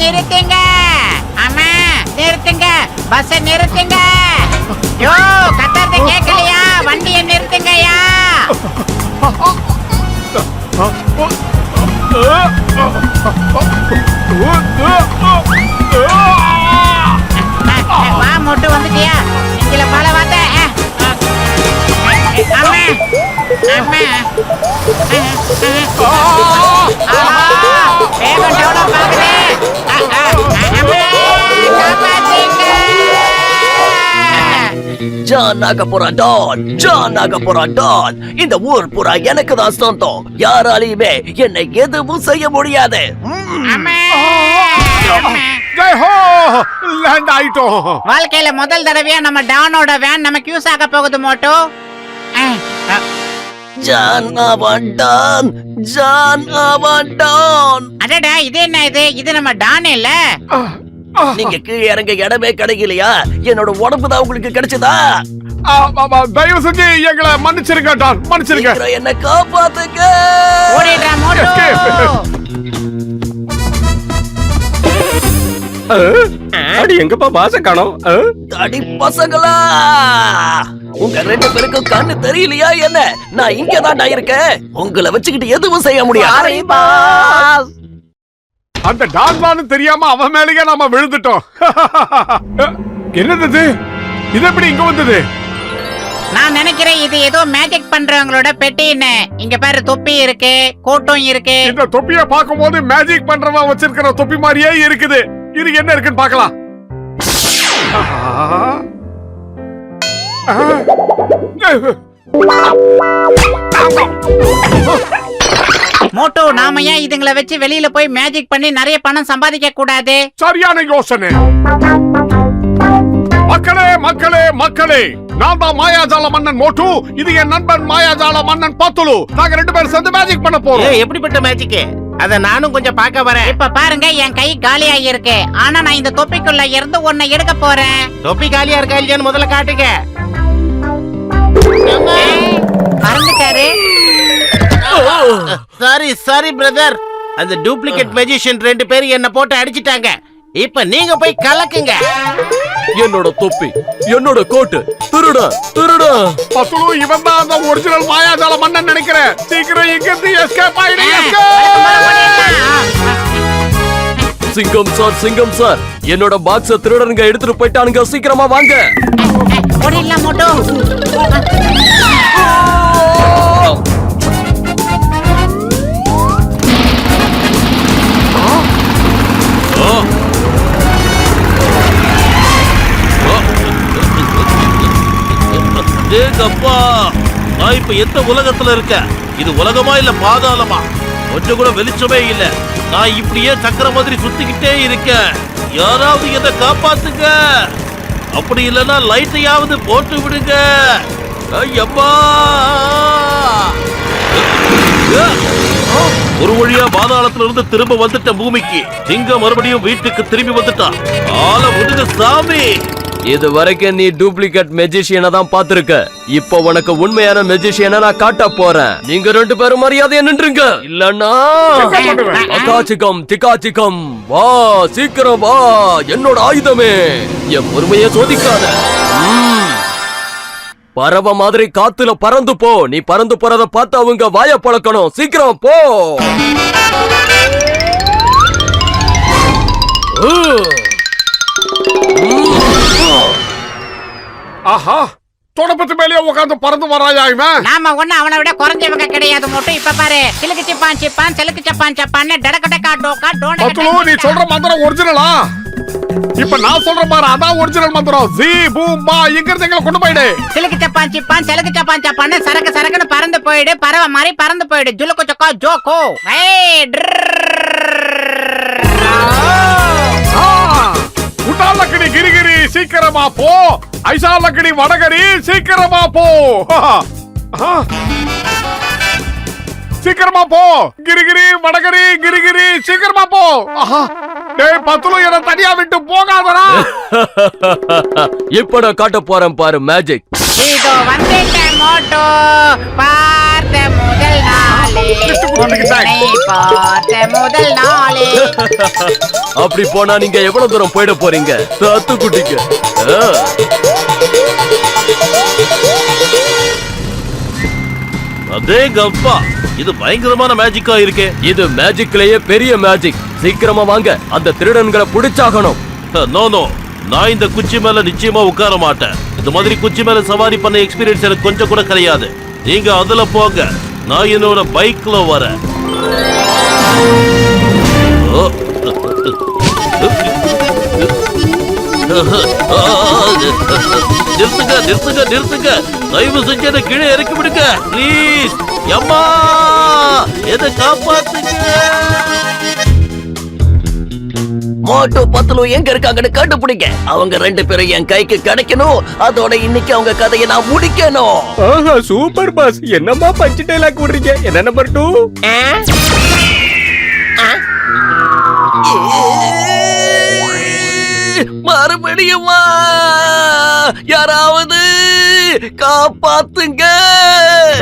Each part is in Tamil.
நிறுத்துங்க. ஆமா நிறுத்துங்க, பஸ் நிறுத்துங்க. யோ கத்துறது கேட்கலையா? வண்டியை நிறுத்துங்கயா. வா மொட்டு வந்துட்டியா? இங்கில பல வந்த. ஆமா ஆமா வேகம் டெவலப் ஆகுது. ஜான் ஆக போறான் டான், ஜான் ஆக போறான் டான். இந்த ஊர் புறா எனக்கு தான் சொந்தம். யாராலையுமே என்னை எதுவும் செய்ய முடியாது. வாழ்க்கையில முதல் தடவையா நம்ம டானோட வேன் நமக்கு யூஸ் ஆக போகுது மோட்டோ. ஜான் ஆவான் டான், ஜான் ஆவான் டான். அடடா இது என்ன இது? இது நம்ம டான் இல்ல. நீங்க கீழே இறங்க இடமே கிடைக்கலையா? என்னோட உடம்பு தான் உங்களுக்கு கிடைச்சதா? தயவு செஞ்சு எங்களை மன்னிச்சிருங்க டான், மன்னிச்சிருங்க. என்ன காப்பாத்துங்க. ஓடிடுறா மோட்டோ. அடி எங்கப்பா பாச காணோம்? அடி பசங்களா, உங்க ரெண்டு பேருக்கும் கண்ணு தெரியலையா என்ன? நான் இங்க தான்டா இருக்கேன். உங்களை வச்சுக்கிட்டு எதுவும் செய்ய முடியாது. அந்த டான்மான்னு தெரியாம அவன் மேலேயே நாம விழுந்துட்டோம். என்னது இது எப்படி இங்க வந்தது? நான் நினைக்கிறேன் இது ஏதோ மேஜிக் பண்றவங்களோட பெட்டின்னு. இங்க பாரு தொப்பி இருக்கு, கோட்டும் இருக்கு. இந்த தொப்பியை பார்க்கும்போது மேஜிக் பண்றவன் வச்சிருக்கிற தொப்பி மாதிரியே இருக்குது. இது என்ன இருக்குன்னு பார்க்கலாம். மோட்டோ நாம ஏன் இதுங்களை வச்சு வெளியில போய் மேஜிக் பண்ணி நிறைய பணம் சம்பாதிக்க கூடாது? சரியான யோசனை. மக்களே மக்களே மக்களே, நான் தான் மாயாஜால மன்னன் மோட்டு. இது என் நண்பன் மாயாஜால மன்னன் பத்துலு. நாங்க ரெண்டு பேரும் சேர்ந்து மேஜிக் பண்ண போறோம். எப்படிப்பட்ட மேஜிக்? அத நானும் கொஞ்சம் பார்க்க வரேன். இப்ப பாருங்க என் கை காலியாகி இருக்கு. ஆனா நான் இந்த தொப்பிக்குள்ள இருந்து ஒன்னை எடுக்க போறேன். தொப்பி காலியா இருக்கா இல்லையான்னு முதல்ல காட்டுங்க. மறந்துட்டாரு. சாரி சாரி பிரதர், அந்த டூப்ளிகேட் மேஜிஷியன் ரெண்டு பேரும் என்ன போட்டு அடிச்சிட்டாங்க. இப்ப நீங்க போய் கலக்குங்க. என்னோட தொப்பி, என்னோட கோட்டு, திருடா திருடா. பத்துலு, இவன் தான் அந்த ஒரிஜினல் மாயாஜால மன்னன் நினைக்கிறேன். சீக்கிரம் இங்க இருந்து எஸ்கேப் ஆயிடு. சிங்கம் சார், சிங்கம் சார், என்னோட பாக்ஸ திருடனுங்க எடுத்துட்டு போயிட்டானுங்க. சீக்கிரமா வாங்க. ஓடிடலாம் மோட்டோ. அப்பா, நான் இப்ப எந்த உலகத்துல இருக்க? இது உலகமா இல்ல பாதாளமா? கொஞ்சம் கூட வெளிச்சமே இல்ல. நான் இப்படியே சக்கர மாதிரி சுத்திக்கிட்டே இருக்கேன். யாராவது என்ன காப்பாத்துங்க. அப்படி இல்லைன்னா லைட்டையாவது போட்டு விடுங்க. ஐயப்பா, ஒரு வழியா பாதாளத்துல இருந்து திரும்ப வந்துட்ட பூமிக்கு. சிங்கம் மறுபடியும் வீட்டுக்கு திரும்பி வந்துட்டான். ஆள விடுங்க சாமி. இது வரைக்கும் நீ டூப்ளிகேட் மெஜிஷியனை தான் பாத்துருக்க. இப்போ உனக்கு உண்மையான மெஜிஷியனை நான் காட்ட போறேன். நீங்க ரெண்டு பேரும் மரியாதையா நின்றுங்க, இல்லன்னா அகாச்சிகம் திகாச்சிகம். வா சீக்கிரம் வா, என்னோட ஆயுதமே. என் பொறுமையை சோதிக்காத. பறவை மாதிரி காத்துல பறந்து போ. நீ பறந்து போறத பார்த்து அவங்க வாய பழக்கணும். சீக்கிரம் போ. ஆஹா, தொடப்பத்து மேலேயே உட்கார்ந்து பறந்து வராயா இவன்? நாம ஒண்ணு அவனை விட குறைஞ்சவங்க கிடையாது மோட்டோ. இப்ப பாரு, சிலுக்கு சிப்பான் சிப்பான் செலுக்கு சப்பான் சப்பான்னு டடகடகா டோகா டோட. பத்துலு, நீ சொல்ற மந்திரம் ஒரிஜினலா? இப்ப நான் சொல்ற பாரு, அதான் ஒரிஜினல் மந்திரம். ஜி பூம் பா, இங்க இருந்து எங்களை கொண்டு போயிடு. சிலுக்கு சப்பான் சிப்பான் செலுக்கு சப்பான் சப்பான்னு சரக்கு சரக்குன்னு பறந்து போயிடு. பறவை மாதிரி பறந்து போயிடு. ஜுலுக்கு சொக்கா ஜோகோ. உட்டாலக்கடி கிரிகிரி சீக்கிரமா போ. ஐசாலக்கடி வடகரி சீக்கிரமா போ. சீக்கிரமா போ. கிரிகிரி வடகரி கிரிகிரி சீக்கிரமா போ. டேய் பத்துலு, என்ன தனியா விட்டு போகாதடா. இப்ப நான் காட்ட போறேன் பாரு மேஜிக். இதோ வந்துட்டேன் மோட்டோ. பார்த்த முதல் நாளே மேஜிக் என்னை பார்த்த முதல் நாளே அப்படி போனா நீங்க எவ்வளவு தூரம் போயிட போறீங்க தத்து குட்டிக்கு அதே கப்பா இது பயங்கரமான மேஜிக்கா இருக்கே. இது மேஜிக்லயே பெரிய மேஜிக். சீக்கிரமா வாங்க, அந்த திருடன்களை பிடிச்சாகணும். நோ நோ, நான் இந்த குச்சி மேல நிச்சயமா உட்கார மாட்டேன். இந்த மாதிரி குச்சி மேல சவாரி பண்ண எக்ஸ்பீரியன்ஸ் எனக்கு கொஞ்சம் கூட கிடையாது. நீங்க அதுல போங்க, நான் என்னோட பைக்ல வரேன். நிறுத்துங்க நிறுத்துங்க நிறுத்துங்க, தயவு செஞ்சு என்ன கீழே இறக்கி விடுங்க ப்ளீஸ். அம்மா என்ன காப்பாத்துங்க. மோட்டு பத்துலு எங்க இருக்காங்கன்னு கண்டுபிடிங்க. அவங்க 2 பேரும் என் கைக்கு கிடைக்கணும். அதோட இன்னைக்கு அவங்க கதையை நான் முடிக்கணும். ஆஹா சூப்பர் பாஸ், என்னம்மா பஞ்ச் டைலாக் விடுறீங்க? என்ன நம்பர் 2? மறுபடியுமா? யாராவது காப்பாத்துங்க.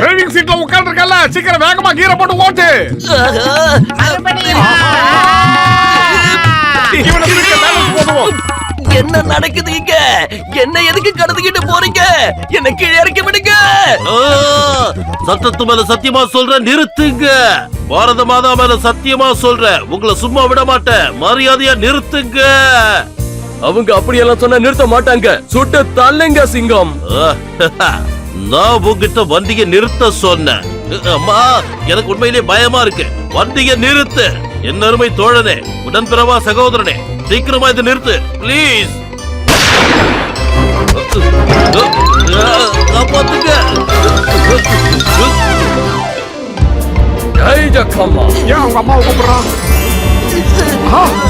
டிரைவிங் சீட்ல உட்கார்ந்திருக்கல, சீக்கிரம் வேகமா கீரை போட்டு ஓட்டு. மறுபடியும் இவனை பிடிக்க பேலன்ஸ் போடுவோம். என்ன நடக்குது இங்க? என்ன எதுக்கு கடத்திக்கிட்டு போறீங்க? என்ன கீழே இறக்கி விடுங்க. சத்தத்து மேல சத்தியமா சொல்றேன், நிறுத்துங்க. பாரத மாதா மேல சத்தியமா சொல்றேன், உங்களை சும்மா விட மாட்டேன். மரியாதையா நிறுத்துங்க. அவங்க அப்படியெல்லாம் சொன்னா நிறுத்த மாட்டாங்க. சுட்டு தள்ளுங்க சிங்கம். நான் உங்ககிட்ட வண்டியை நிறுத்த சொன்னேன். அம்மா எனக்கு உண்மையிலே பயமா இருக்கு. வண்டியை நிறுத்து. என் அருமை தோழனே, உடன்பிறவா சகோதரனே, சீக்கிரமா இதை நிறுத்து ப்ளீஸ். காப்பாத்துங்க. ஜெய் ஜக்கம்மா. ஏன் அவங்க அம்மாவை கூப்பிடுறான்?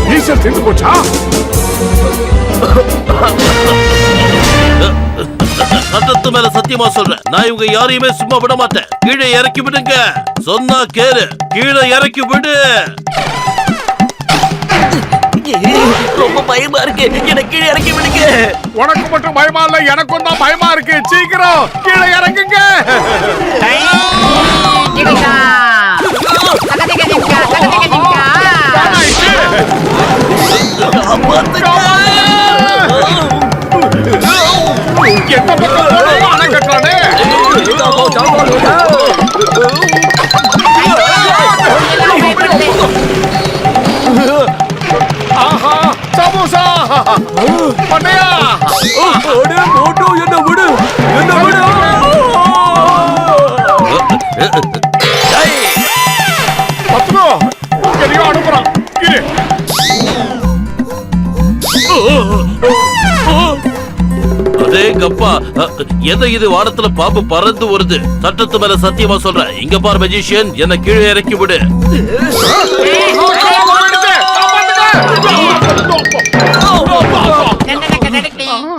டீசல் தீர்ந்து போச்சா? சட்டத்து மேல சத்தியமா சொல்றேன், நான் இவங்க யாரையுமே சும்மா விட மாட்டேன். கீழே இறக்கி விடுங்க. சொன்னா கேளு, கீழே இறக்கி விடு. ரொம்ப பயமா இருக்கு, என்ன கீழே இறக்கி விடுங்க. உனக்கு மட்டும் பயமா இல்ல, எனக்கும் தான் பயமா இருக்கு. சீக்கிரம் கீழே இறங்குங்க. கிடுகா தகதிக திங்கா தகதிக திங்கா. எந்த பக்கம் போனாலும் அணை கட்டுறானே. ஆஹா சமோசா பண்ணையா. மோட்டோ என்ன விடு, என்ன விடு. பத்துனோ எதையோ அனுப்புறான். இரு. அதே கப்பா, எதை இது வானத்துல பாம்பு பறந்து வருது. சட்டத்து மேல சத்தியமா சொல்றேன், இங்க பார் மெஜிஷியன், என்ன கீழே இறக்கி விடு.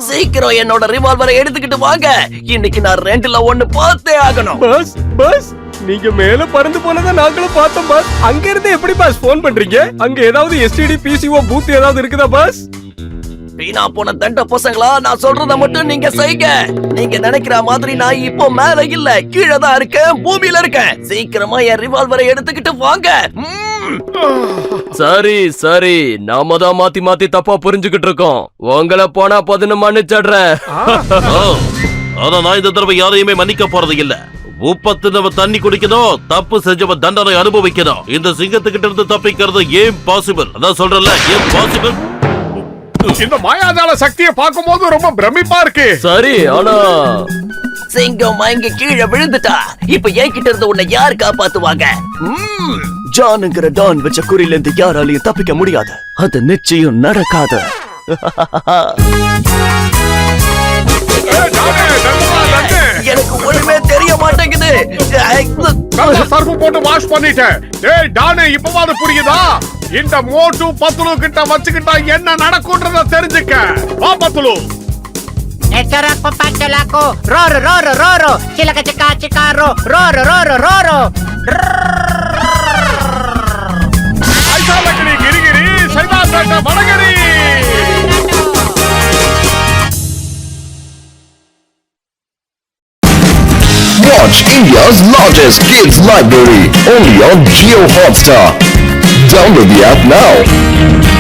சீக்கிரம் என்னோட ரிவால்வரை எடுத்துக்கிட்டு வாங்க. இன்னைக்கு நான் 2ல 1 பார்த்தே ஆகணும். பாஸ் பாஸ், நீங்க மேல பறந்து போனதை நாங்களும் பார்த்தோம் பாஸ். அங்க இருந்து எப்படி பாஸ் போன் பண்றீங்க? அங்க ஏதாவது எஸ்டிடி பிசிஓ பூத் ஏதாவது இருக்குதா பாஸ்? வீணா போன தண்ட பசங்களா, நான் சொல்றத மட்டும் நீங்க செய்யுங்க. நீங்க நினைக்கிற மாதிரி நான் இப்போ மேல இல்ல, கீழே தான் இருக்கேன், பூமியில இருக்கேன். சீக்கிரமா என் ரிவால்வரை எடுத்துக்கிட்டு வாங்க. சரி சரி, நாம தான் மாத்தி மாத்தி தப்பா புரிஞ்சுக்கிட்டு இருக்கோம். உங்களை போனா 11 மன்னிச்சிடுறேன். ஆனா நான் இந்த தடவை யாரையுமே மன்னிக்க போறது இல்ல. உப்பத்தினவ தண்ணி குடிக்கணும், தப்பு செஞ்சவ தண்டனை அனுபவிக்கணும். இந்த சிங்கத்துக்கிட்ட இருந்து தப்பிக்கிறது ஏன் பாசிபிள்? அதான் சொல்றல, ஏன் பாசிபிள்? இந்த மாயாஜால சக்தியை பார்க்கும்போது ரொம்ப பிரமிப்பா இருக்கு. சரி, ஆனா சிங்கம் மயங்கி கீழே விழுந்துட்டா. இப்ப என்கிட்ட இருந்து உன்னை யார் காப்பாத்துவாங்க? ஜானுங்கிற டான் வச்ச குறில இருந்து யாராலையும் தப்பிக்க முடியாது. அது நிச்சயம் நடக்காது. எனக்கு ஒண்ணுமே தெரிய மாட்டேங்குது. சர்ஃப் போட்டு வாஷ் பண்ணிட்டேன். டேய் டானே, இப்பவாது புரியுதா? இந்த மோட்டு பத்துலு கிட்ட வச்சுக்கிட்டா என்ன நடக்கும்ன்றத தெரிஞ்சுக்க. வா பத்துலு. எச்சராக்கு பச்சலாக்கு ரோரு ரோரு ரோரு சிலக சிக்கா சிக்காரோ ரோரு ரோரு ரோரு. ஐசாலகிரி கிரிகிரி சைதாப்பேட்டை வடகிரி. Watch India's largest kids library only on Jio Hotstar. Download the app now.